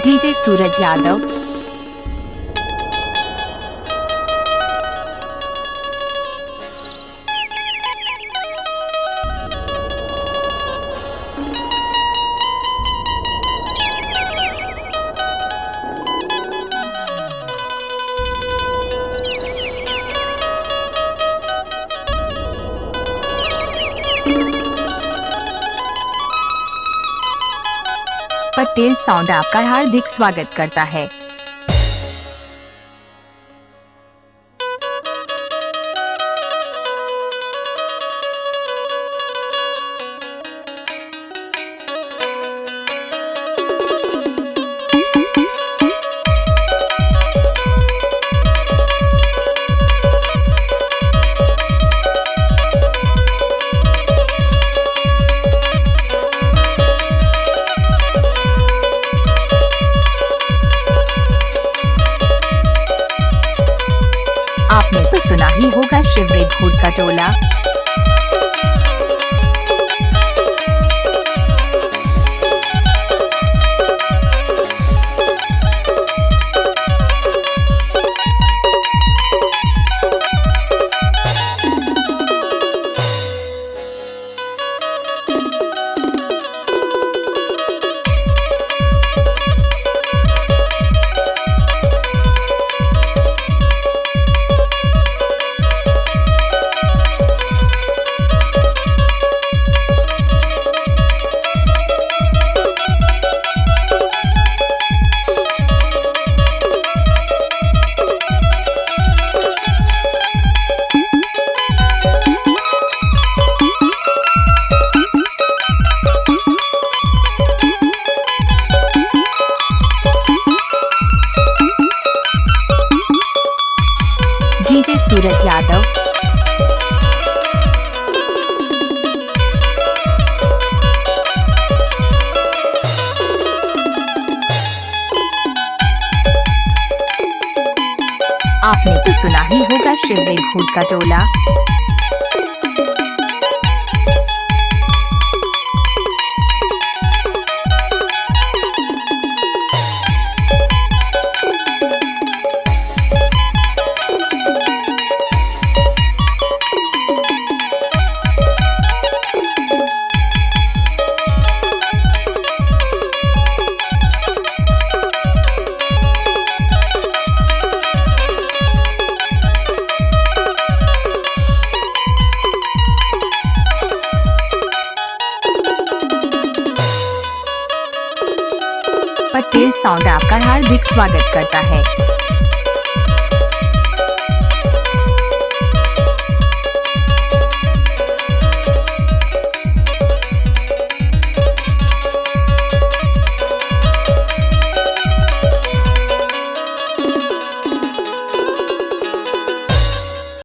DJ Suraj Yadav. Patel sound आपका हार्दिक स्वागत करता है। आपने तो सुना ही होगा शिवरेज भूत का टोला। डीजे सूरज यादव। आपने तो सुना ही होगा शिवरेज भूत का टोला। पटेल साउंड आपका हार्दिक स्वागत करता है।